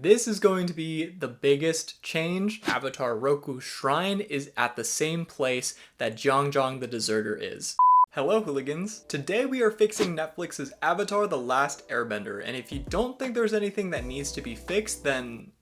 This is going to be the biggest change. Avatar Roku's shrine is at the same place that Zhang the Deserter is. Hello hooligans! Today we are fixing Netflix's Avatar The Last Airbender, and if you don't think there's anything that needs to be fixed, then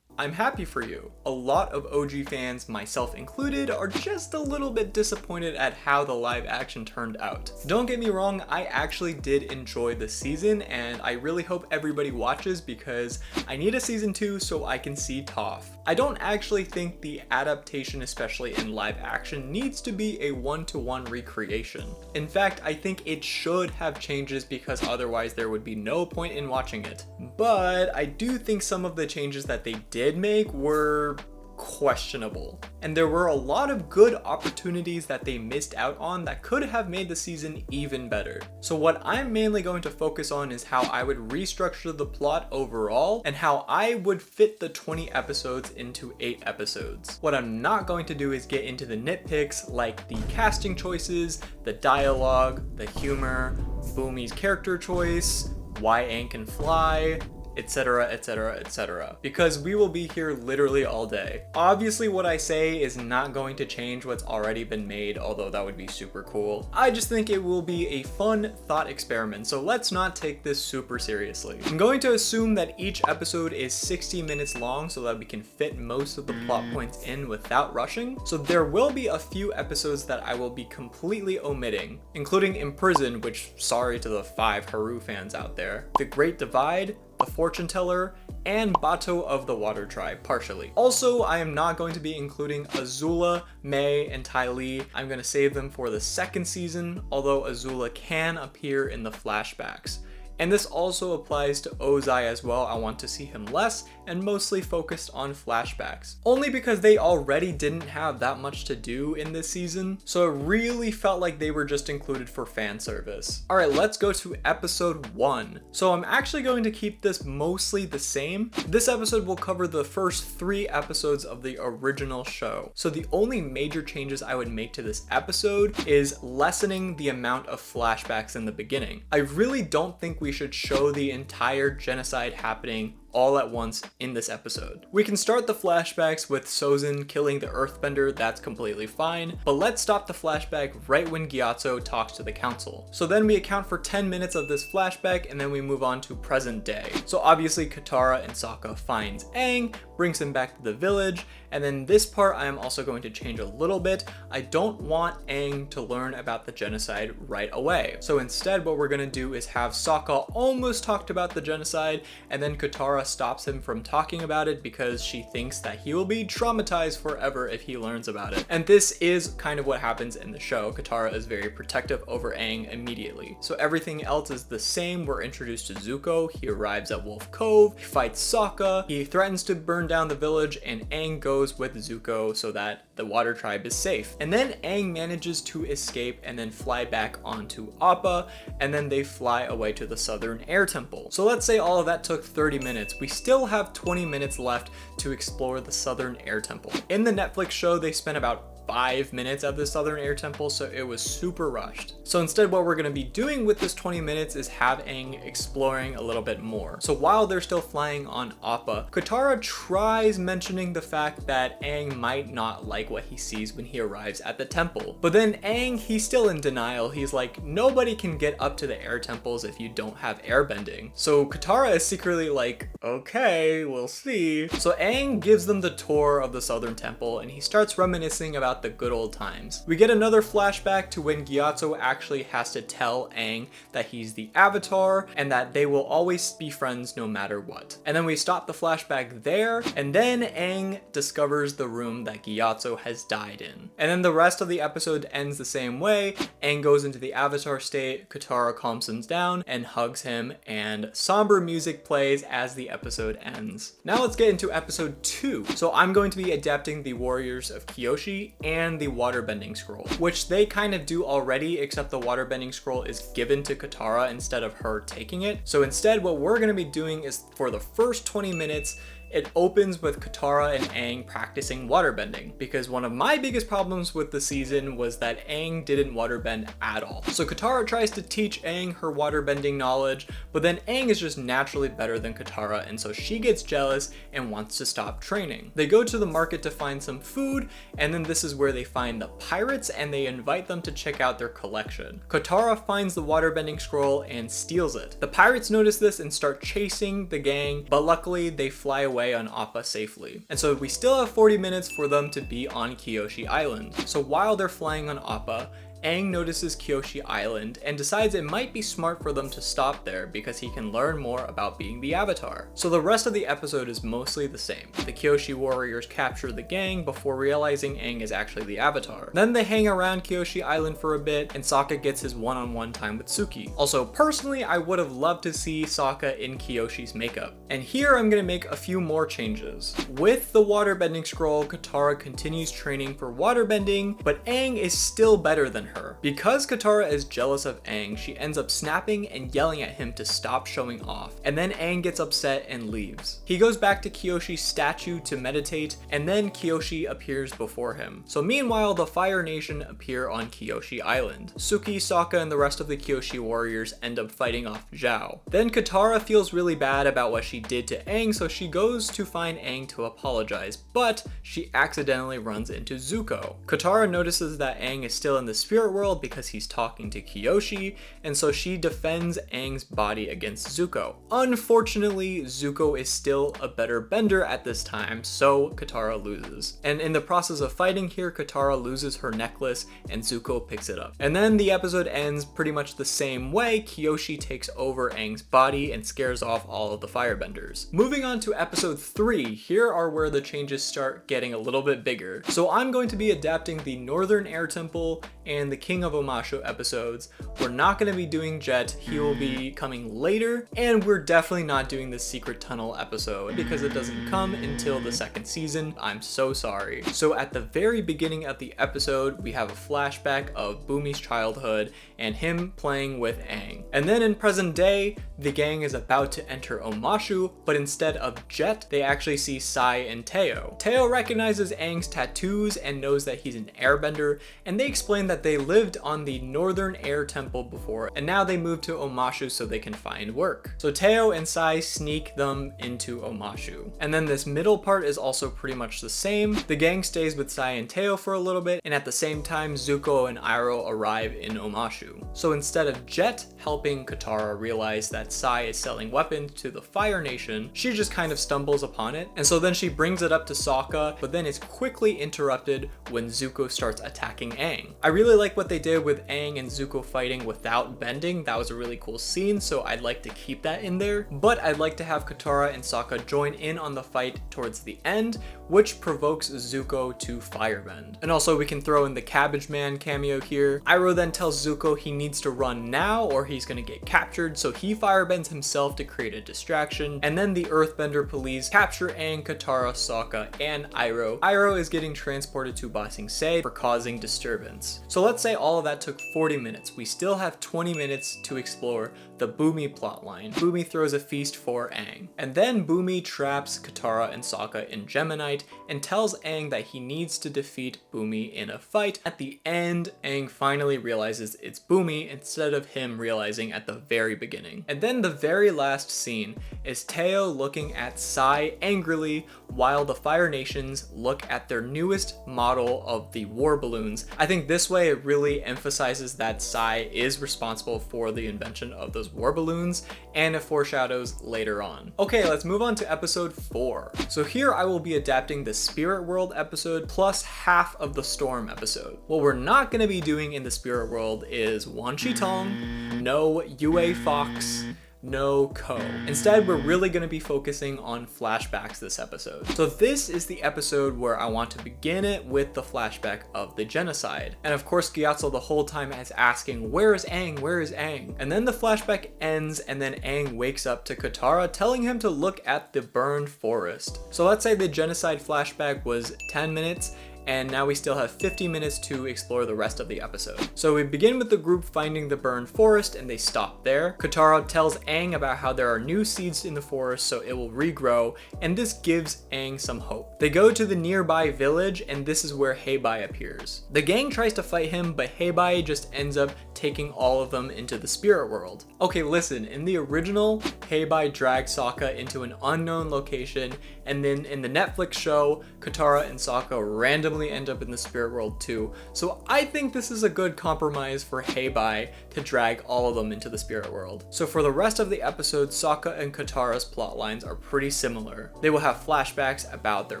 I'm happy for you. A lot of OG fans, myself included, are just a little bit disappointed at how the live action turned out. Don't get me wrong, I actually did enjoy the season, and I really hope everybody watches because I need a season 2 so I can see Toph. I don't actually think the adaptation, especially in live action, needs to be a one-to-one recreation. In fact, I think it should have changes because otherwise there would be no point in watching it. But I do think some of the changes that they did make were questionable. And there were a lot of good opportunities that they missed out on that could have made the season even better. So what I'm mainly going to focus on is how I would restructure the plot overall and how I would fit the 20 episodes into 8 episodes. What I'm not going to do is get into the nitpicks like the casting choices, the dialogue, the humor, Boomy's character choice, why Aang can fly, etc, etc, etc, because we will be here literally all day. Obviously what I say is not going to change what's already been made, although that would be super cool. I just think it will be a fun thought experiment, so let's not take this super seriously. I'm going to assume that each episode is 60 minutes long so that we can fit most of the plot points in without rushing. So there will be a few episodes that I will be completely omitting, including Imprison, which sorry to the 5 Haru fans out there, The Great Divide, The Fortune Teller, and Bato of the Water Tribe, partially. Also, I am not going to be including Azula, Mei, and Ty Lee. I'm going to save them for the second season, although Azula can appear in the flashbacks. And this also applies to Ozai as well. I want to see him less and mostly focused on flashbacks. Only because they already didn't have that much to do in this season, so it really felt like they were just included for fan service. Alright, let's go to episode 1. So I'm actually going to keep this mostly the same. This episode will cover the first 3 episodes of the original show. So the only major changes I would make to this episode is lessening the amount of flashbacks in the beginning. I really don't think we should show the entire genocide happening all at once in this episode. We can start the flashbacks with Sozin killing the Earthbender, that's completely fine, but let's stop the flashback right when Gyatso talks to the council. So then we account for 10 minutes of this flashback and then we move on to present day. So obviously Katara and Sokka finds Aang, brings him back to the village, and then this part I am also going to change a little bit. I don't want Aang to learn about the genocide right away. So instead what we're gonna do is have Sokka almost talked about the genocide and then Katara stops him from talking about it because she thinks that he will be traumatized forever if he learns about it. And this is kind of what happens in the show. Katara is very protective over Aang immediately. So everything else is the same. We're introduced to Zuko. He arrives at Wolf Cove. He fights Sokka. He threatens to burn down the village and Aang goes with Zuko so that the Water Tribe is safe. And then Aang manages to escape and then fly back onto Appa, and then they fly away to the Southern Air Temple. So let's say all of that took 30 minutes. We still have 20 minutes left to explore the Southern Air Temple. In the Netflix show, they spent about 5 minutes at the Southern Air Temple, so it was super rushed. So instead what we're going to be doing with this 20 minutes is have Aang exploring a little bit more. So while they're still flying on Appa, Katara tries mentioning the fact that Aang might not like what he sees when he arrives at the temple. But then Aang, he's still in denial. He's like, nobody can get up to the air temples if you don't have airbending. So Katara is secretly like, okay, we'll see. So Aang gives them the tour of the Southern Temple and he starts reminiscing about the good old times. We get another flashback to when Gyatso actually has to tell Aang that he's the Avatar and that they will always be friends no matter what. And then we stop the flashback there, and then Aang discovers the room that Gyatso has died in. And then the rest of the episode ends the same way. Aang goes into the Avatar state, Katara calms him down and hugs him, and somber music plays as the episode ends. Now let's get into episode 2. So I'm going to be adapting the Warriors of Kyoshi and the waterbending scroll, which they kind of do already, except the waterbending scroll is given to Katara instead of her taking it. So instead what we're going to be doing is for the first 20 minutes it opens with Katara and Aang practicing waterbending, because one of my biggest problems with the season was that Aang didn't waterbend at all. So Katara tries to teach Aang her waterbending knowledge, but then Aang is just naturally better than Katara, and so she gets jealous and wants to stop training. They go to the market to find some food, and then this is where they find the pirates and they invite them to check out their collection. Katara finds the waterbending scroll and steals it. The pirates notice this and start chasing the gang, but luckily they fly away on Appa safely. And so we still have 40 minutes for them to be on Kyoshi Island. So while they're flying on Appa, Aang notices Kyoshi Island and decides it might be smart for them to stop there because he can learn more about being the Avatar. So the rest of the episode is mostly the same. The Kyoshi warriors capture the gang before realizing Aang is actually the Avatar. Then they hang around Kyoshi Island for a bit and Sokka gets his one-on-one time with Suki. Also, personally, I would have loved to see Sokka in Kyoshi's makeup. And here I'm gonna make a few more changes. With the waterbending scroll, Katara continues training for waterbending, but Aang is still better than her. Because Katara is jealous of Aang, she ends up snapping and yelling at him to stop showing off, and then Aang gets upset and leaves. He goes back to Kyoshi's statue to meditate, and then Kyoshi appears before him. So meanwhile, the Fire Nation appear on Kyoshi Island. Suki, Sokka, and the rest of the Kyoshi warriors end up fighting off Zhao. Then Katara feels really bad about what she did to Aang, so she goes to find Aang to apologize, but she accidentally runs into Zuko. Katara notices that Aang is still in the spirit world because he's talking to Kyoshi, and so she defends Aang's body against Zuko. Unfortunately, Zuko is still a better bender at this time, so Katara loses. And in the process of fighting here, Katara loses her necklace and Zuko picks it up. And then the episode ends pretty much the same way. Kyoshi takes over Aang's body and scares off all of the firebenders. Moving on to episode 3, here are where the changes start getting a little bit bigger. So I'm going to be adapting the Northern Air Temple and the King of Omashu episodes. We're not going to be doing Jet, he will be coming later, and we're definitely not doing the Secret Tunnel episode because it doesn't come until the second season. I'm so sorry. So at the very beginning of the episode, we have a flashback of Bumi's childhood and him playing with Aang. And then in present day, the gang is about to enter Omashu, but instead of Jet, they actually see Sai and Teo. Teo recognizes Aang's tattoos and knows that he's an airbender, and they explain that they lived on the Northern Air Temple before, and now they moved to Omashu so they can find work. So Teo and Sai sneak them into Omashu. And then this middle part is also pretty much the same. The gang stays with Sai and Teo for a little bit, and at the same time, Zuko and Iroh arrive in Omashu. So instead of Jet helping Katara realize that Sai is selling weapons to the Fire Nation, she just kind of stumbles upon it, and so then she brings it up to Sokka, but then is quickly interrupted when Zuko starts attacking Aang. I really like what they did with Aang and Zuko fighting without bending. That was a really cool scene, so I'd like to keep that in there, but I'd like to have Katara and Sokka join in on the fight towards the end, which provokes Zuko to firebend. And also we can throw in the Cabbage Man cameo here. Iroh then tells Zuko he needs to run now or he's gonna get captured, so he firebends himself to create a distraction, and then the Earthbender police capture Aang, Katara, Sokka, and Iroh. Iroh is getting transported to Ba Sing Se for causing disturbance. So let's say all of that took 40 minutes. We still have 20 minutes to explore the Bumi plotline. Bumi throws a feast for Aang. And then Bumi traps Katara and Sokka in Geminite and tells Aang that he needs to defeat Bumi in a fight. At the end, Aang finally realizes it's Bumi instead of him realizing at the very beginning. And then the very last scene is Teo looking at Sai angrily while the Fire Nations look at their newest model of the war balloons. I think this way it really emphasizes that Sai is responsible for the invention of those war balloons, and it foreshadows later on. Okay, let's move on to episode 4. So here I will be adapting the Spirit World episode plus half of the Storm episode. What we're not going to be doing in the Spirit World is Wan Shi Tong, no Yue Fox, no Ko. Instead, we're really going to be focusing on flashbacks this episode. So this is the episode where I want to begin it with the flashback of the genocide. And of course, Gyatso the whole time is asking, where is Aang? Where is Aang? And then the flashback ends and then Aang wakes up to Katara telling him to look at the burned forest. So let's say the genocide flashback was 10 minutes and now we still have 50 minutes to explore the rest of the episode. So we begin with the group finding the burned forest, and they stop there. Katara tells Aang about how there are new seeds in the forest, so it will regrow, and this gives Aang some hope. They go to the nearby village, and this is where Heibai appears. The gang tries to fight him, but Heibai just ends up taking all of them into the spirit world. Okay, listen, in the original, Heibai dragged Sokka into an unknown location, and then in the Netflix show, Katara and Sokka randomly end up in the spirit world too. So I think this is a good compromise for Heibai to drag all of them into the spirit world. So for the rest of the episode, Sokka and Katara's plot lines are pretty similar. They will have flashbacks about their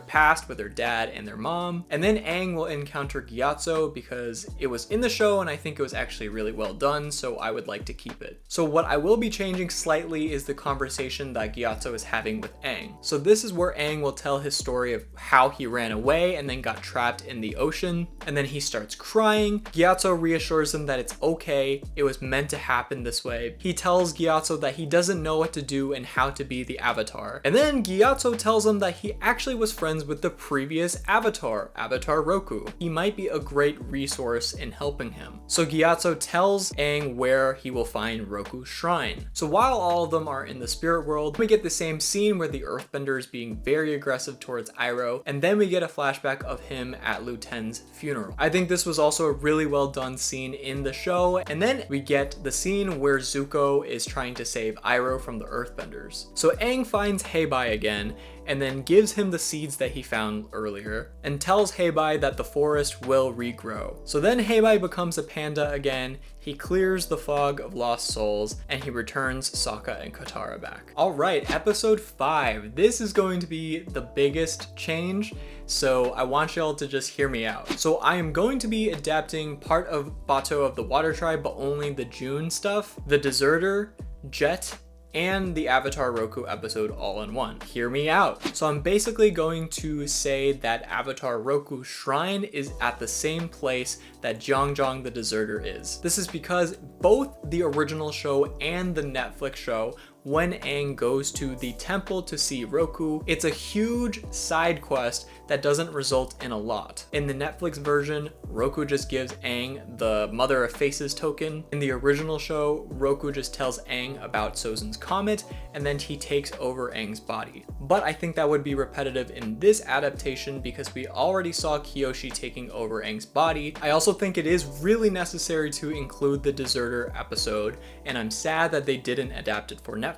past with their dad and their mom, and then Aang will encounter Gyatso because it was in the show and I think it was actually really well done, so I would like to keep it. So what I will be changing slightly is the conversation that Gyatso is having with Aang. So this is where Aang will tell his story of how he ran away and then got trapped in the ocean, and then he starts crying. Gyatso reassures him that it's okay, it was meant to happen this way. He tells Gyatso that he doesn't know what to do and how to be the Avatar. And then Gyatso tells him that he actually was friends with the previous Avatar, Avatar Roku. He might be a great resource in helping him. So Gyatso tells Aang where he will find Roku's shrine. So while all of them are in the spirit world, we get the same scene where the Earthbender is being very aggressive towards Iroh, and then we get a flashback of him at Lu Ten's funeral. I think this was also a really well done scene in the show, and then we get the scene where Zuko is trying to save Iroh from the Earthbenders. So Aang finds Heibai again, and then gives him the seeds that he found earlier, and tells Heibai that the forest will regrow. So then Heibai becomes a panda again, he clears the fog of lost souls, and he returns Sokka and Katara back. Alright, episode 5. This is going to be the biggest change, so I want y'all to just hear me out. So I am going to be adapting part of Bato of the Water Tribe, but only the June stuff, the Deserter, Jet, and the Avatar Roku episode all in one. Hear me out. So I'm basically going to say that Avatar Roku's shrine is at the same place that Zhang the Deserter is. This is because both the original show and the Netflix show, when Aang goes to the temple to see Roku, it's a huge side quest that doesn't result in a lot. In the Netflix version, Roku just gives Aang the Mother of Faces token. In the original show, Roku just tells Aang about Sozin's comet, and then he takes over Aang's body. But I think that would be repetitive in this adaptation because we already saw Kyoshi taking over Aang's body. I also think it is really necessary to include the Deserter episode, and I'm sad that they didn't adapt it for Netflix.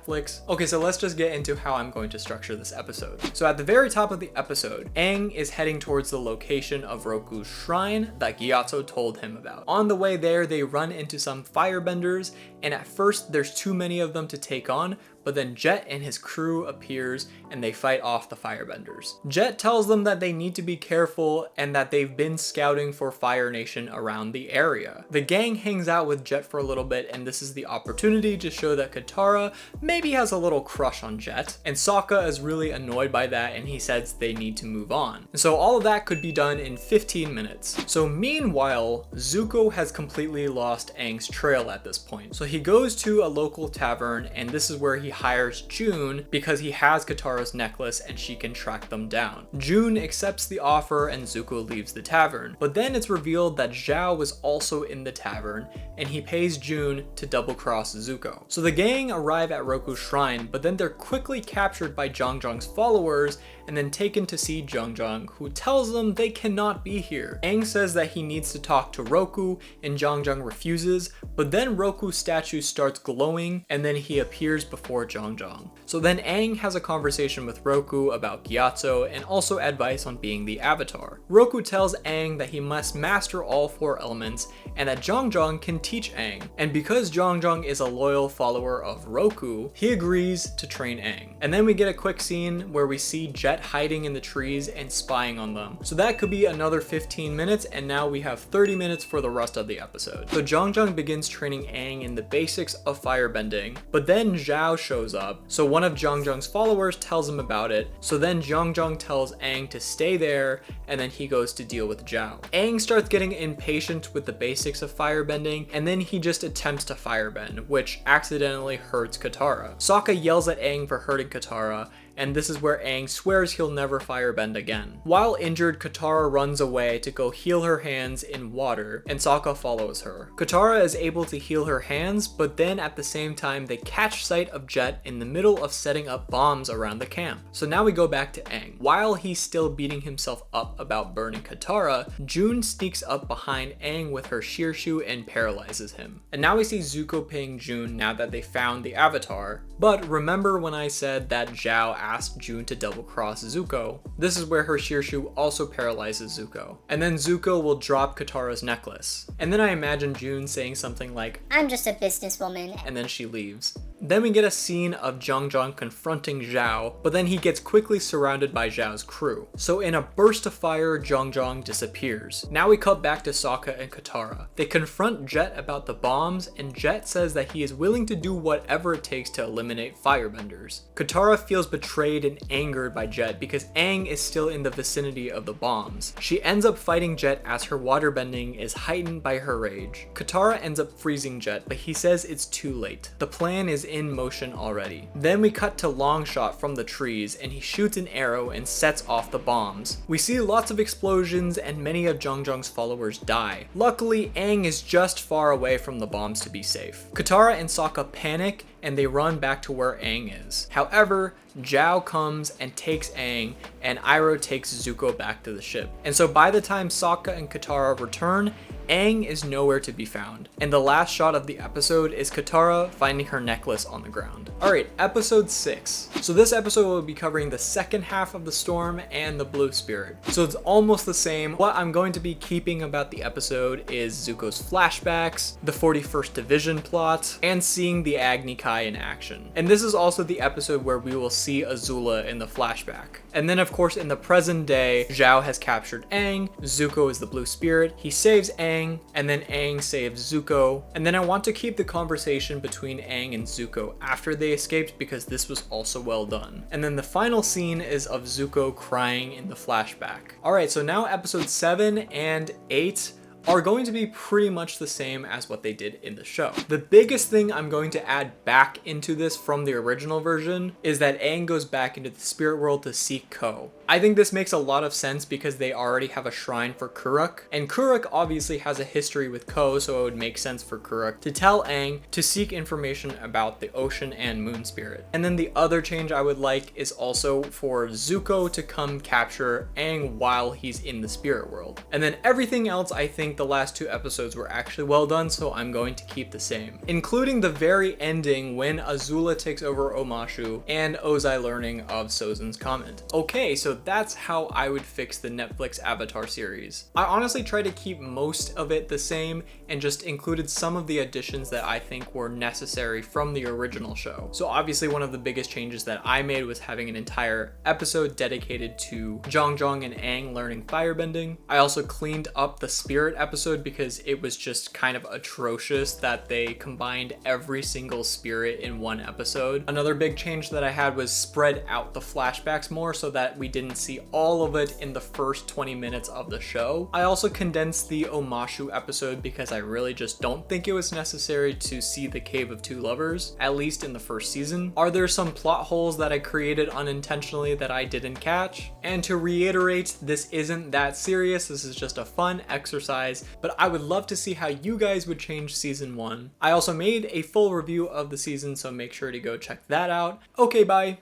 Okay, so let's just get into how I'm going to structure this episode. So at the very top of the episode, Aang is heading towards the location of Roku's shrine that Gyatso told him about. On the way there, they run into some firebenders, and at first there's too many of them to take on, but then Jet and his crew appears and they fight off the firebenders. Jet tells them that they need to be careful and that they've been scouting for Fire Nation around the area. The gang hangs out with Jet for a little bit, and this is the opportunity to show that Katara maybe has a little crush on Jet, and Sokka is really annoyed by that and he says they need to move on. And so all of that could be done in 15 minutes. So meanwhile, Zuko has completely lost Aang's trail at this point. So he goes to a local tavern, and this is where he hires June because he has Katara's necklace and she can track them down. June accepts the offer and Zuko leaves the tavern, but then it's revealed that Zhao was also in the tavern and he pays June to double cross Zuko. So the gang arrive at Roku's shrine, but then they're quickly captured by Zhang's followers and then taken to see Zhang, who tells them they cannot be here. Aang says that he needs to talk to Roku, and Zhang refuses, but then Roku's statue starts glowing, and then he appears before Zhang. So then Aang has a conversation with Roku about Gyatso and also advice on being the Avatar. Roku tells Aang that he must master all 4 elements, and that Zhang can teach Aang. And because Zhang is a loyal follower of Roku, he agrees to train Aang. And then we get a quick scene where we see Jet hiding in the trees and spying on them. So that could be another 15 minutes, and now we have 30 minutes for the rest of the episode. So Zhang begins training Aang in the basics of firebending, but then Zhao shows up. So one of Zhang's followers tells him about it. So then Zhang tells Aang to stay there, and then he goes to deal with Zhao. Aang starts getting impatient with the basics of firebending, and then he just attempts to firebend, which accidentally hurts Katara. Sokka yells at Aang for hurting Katara, and this is where Aang swears he'll never firebend again. While injured, Katara runs away to go heal her hands in water, and Sokka follows her. Katara is able to heal her hands, but then at the same time they catch sight of Jet in the middle of setting up bombs around the camp. So now we go back to Aang. While he's still beating himself up about burning Katara, June sneaks up behind Aang with her Shearshu and paralyzes him. And now we see Zuko paying June now that they found the Avatar. But remember when I said that Zhao asked June to double cross Zuko? This is where her Shearshu also paralyzes Zuko. And then Zuko will drop Katara's necklace. And then I imagine June saying something like, "I'm just a businesswoman," and then she leaves. Then we get a scene of Zhang confronting Zhao, but then he gets quickly surrounded by Zhao's crew. So in a burst of fire, Zhang disappears. Now we cut back to Sokka and Katara. They confront Jet about the bombs, and Jet says that he is willing to do whatever it takes to eliminate firebenders. Katara feels betrayed and angered by Jet because Aang is still in the vicinity of the bombs. She ends up fighting Jet as her waterbending is heightened by her rage. Katara ends up freezing Jet, but he says it's too late. The plan is in motion already. Then we cut to Longshot from the trees, and he shoots an arrow and sets off the bombs. We see lots of explosions and many of Zhang's followers die. Luckily, Aang is just far away from the bombs to be safe. Katara and Sokka panic and they run back to where Aang is. However, Zhao comes and takes Aang, and Iroh takes Zuko back to the ship. And so by the time Sokka and Katara return, Aang is nowhere to be found. And the last shot of the episode is Katara finding her necklace on the ground. Alright, episode 6. So this episode will be covering the second half of the storm and the blue spirit. So it's almost the same. What I'm going to be keeping about the episode is Zuko's flashbacks, the 41st Division plot, and seeing the Agni Kai in action. And this is also the episode where we will see Azula in the flashback. And then of course in the present day, Zhao has captured Aang, Zuko is the blue spirit, he saves Aang, and then Aang saves Zuko. And then I want to keep the conversation between Aang and Zuko after they escaped because this was also well done. And then the final scene is of Zuko crying in the flashback. Alright, so now episode 7 and 8 are going to be pretty much the same as what they did in the show. The biggest thing I'm going to add back into this from the original version is that Aang goes back into the spirit world to seek Ko. I think this makes a lot of sense because they already have a shrine for Kuruk, and Kuruk obviously has a history with Ko, so it would make sense for Kuruk to tell Aang to seek information about the ocean and moon spirit. And then the other change I would like is also for Zuko to come capture Aang while he's in the spirit world. And then everything else, I think the last 2 episodes were actually well done, so I'm going to keep the same, including the very ending when Azula takes over Omashu and Ozai learning of Sozin's comment. Okay, so that's how I would fix the Netflix Avatar series. I honestly tried to keep most of it the same and just included some of the additions that I think were necessary from the original show. So obviously one of the biggest changes that I made was having an entire episode dedicated to Zhang and Aang learning firebending. I also cleaned up the spirit episode because it was just kind of atrocious that they combined every single spirit in one episode. Another big change that I had was spread out the flashbacks more so that we didn't see all of it in the first 20 minutes of the show. I also condensed the Omashu episode because I really just don't think it was necessary to see the Cave of Two Lovers, at least in the first season. Are there some plot holes that I created unintentionally that I didn't catch? And to reiterate, this isn't that serious, this is just a fun exercise, but I would love to see how you guys would change season 1. I also made a full review of the season, so make sure to go check that out. Okay, bye!